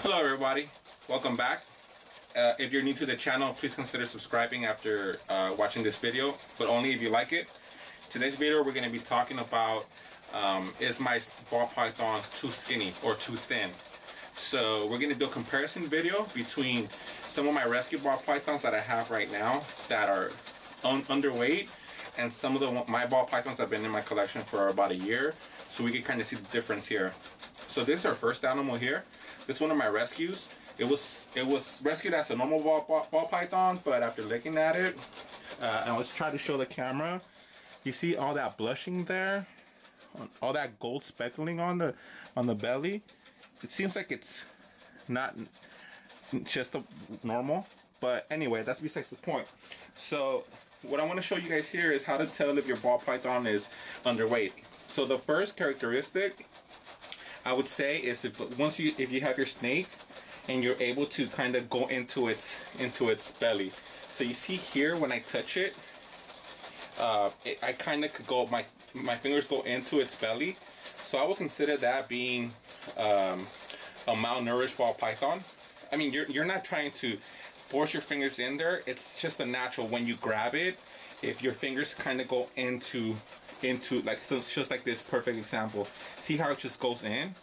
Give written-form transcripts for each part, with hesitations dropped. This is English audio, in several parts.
Hello everybody, welcome back. If you're new to the channel, please consider subscribing after watching this video, but only if you like it. Today's video we're going to be talking about is my ball python too skinny or too thin. So we're going to do a comparison video between some of my rescue ball pythons that I have right now that are underweight and some of my ball pythons that have been in my collection for about a year, so we can kind of see the difference here. So this is our first animal here. This is one of my rescues. It was rescued as a normal ball python, but after looking at it, and let's try to show the camera. You see all that blushing there, all that gold speckling on the belly. It seems like it's not just a normal, but anyway, that's besides the point. So what I want to show you guys here is how to tell if your ball python is underweight. So the first characteristic I would say is if you have your snake and you're able to kind of go into its belly. So you see here when I touch it, I kind of could go, my fingers go into its belly. So I would consider that being a malnourished ball python. I mean, you're not trying to force your fingers in there. It's just a natural when you grab it. If your fingers kind of go into like, so just like this perfect example, see how it just goes in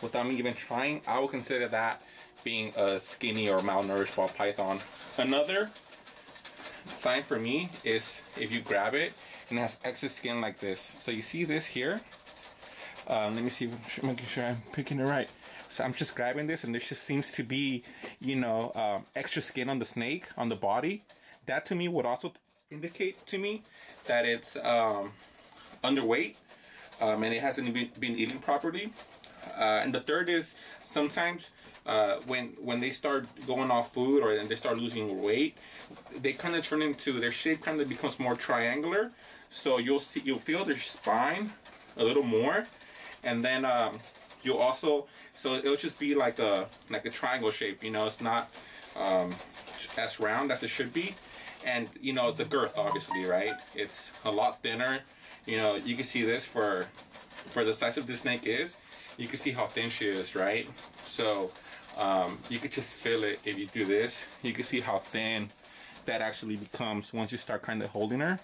without me even trying. I would consider that being a skinny or malnourished ball python. Another sign for me is if you grab it and it has excess skin like this. So you see this here, let me see, making sure I'm picking it right. So I'm just grabbing this and there just seems to be, you know, extra skin on the snake, on the body. That to me would also indicate to me that it's underweight, and it hasn't been eating properly. And the third is sometimes when they start going off food or they start losing weight, they kind of turn into, their shape kind of becomes more triangular. So you'll feel their spine a little more, and then you'll also, so it'll just be like a triangle shape. You know, it's not as round as it should be. And you know, the girth, obviously, right? It's a lot thinner. You know, you can see this for the size of this snake is. You can see how thin she is, right? So you could just feel it if you do this. You can see how thin that actually becomes once you start kind of holding her.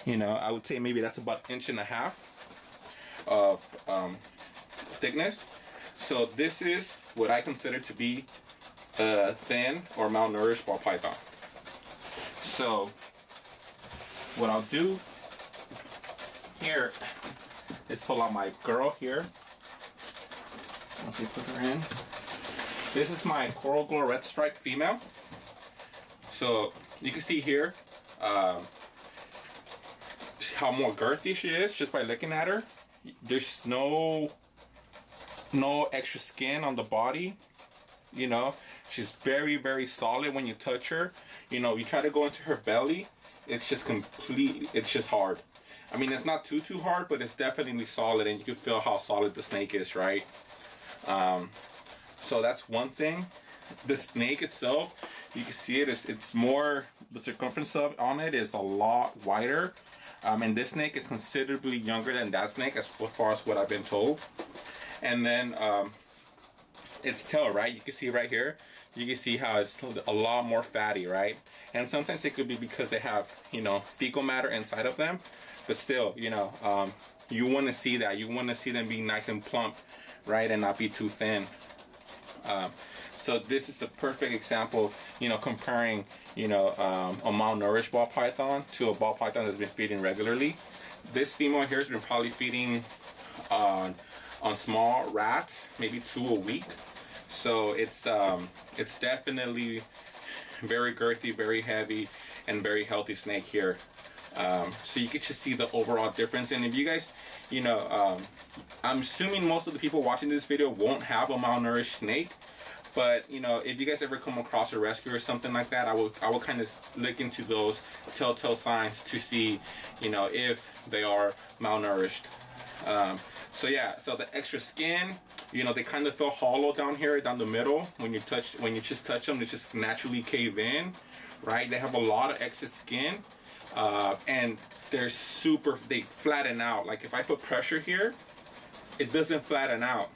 You know, I would say maybe that's about 1.5 inches of thickness. So this is what I consider to be a thin or malnourished ball python. So what I'll do here is pull out my girl here. Once you put her in, this is my coral glow red stripe female. So you can see here how more girthy she is just by looking at her. There's no extra skin on the body. You know, she's very, very solid when you touch her. You know, you try to go into her belly, it's just completely, it's just hard. I mean, it's not too hard, but it's definitely solid, and you can feel how solid the snake is, right? So that's one thing. The snake itself, you can see it's more, the circumference on it is a lot wider. And this snake is considerably younger than that snake as far as what I've been told. And then its tail, right? You can see right here, you can see how it's a lot more fatty, right? And sometimes it could be because they have, you know, fecal matter inside of them, but still, you know, you want to see that. You want to see them be nice and plump, right, and not be too thin. So this is a perfect example, you know, comparing, you know, a malnourished ball python to a ball python that's been feeding regularly. This female here has been probably feeding on small rats, maybe 2 a week. So it's definitely very girthy, very heavy, and very healthy snake here. So you can just see the overall difference. And if you guys, you know, I'm assuming most of the people watching this video won't have a malnourished snake, but you know, if you guys ever come across a rescue or something like that, I will kind of look into those telltale signs to see, you know, if they are malnourished. So yeah, so the extra skin, you know, they kind of feel hollow down here, down the middle. When you just touch them, they just naturally cave in, right? They have a lot of excess skin, and they flatten out. Like if I put pressure here, it doesn't flatten out.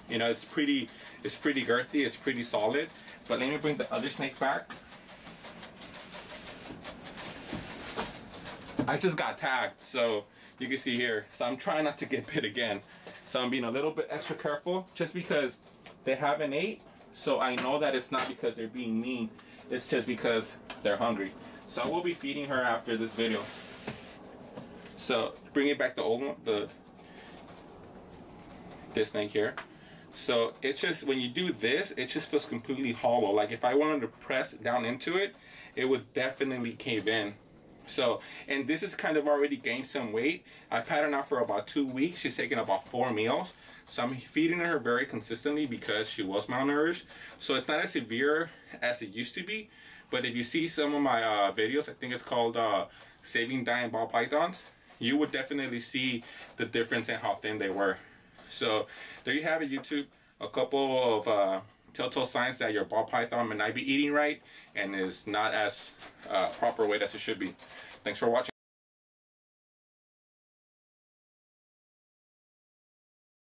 You know, it's pretty girthy, it's pretty solid. But let me bring the other snake back. I just got tagged, so you can see here. So I'm trying not to get bit again. So I'm being a little bit extra careful just because they haven't ate. So I know that it's not because they're being mean. It's just because they're hungry. So I will be feeding her after this video. So bringing back the old one, this snake here. So it's just, when you do this, it just feels completely hollow. Like if I wanted to press down into it, it would definitely cave in. So, and this is kind of already gained some weight. I've had her now for about 2 weeks. She's taken about 4 meals. So I'm feeding her very consistently because she was malnourished. So it's not as severe as it used to be. But if you see some of my videos, I think it's called Saving Dying Ball Pythons, you would definitely see the difference in how thin they were. So there you have it, YouTube. A couple of telltale signs that your ball python may not be eating right and is not as proper weight as it should be. Thanks for watching.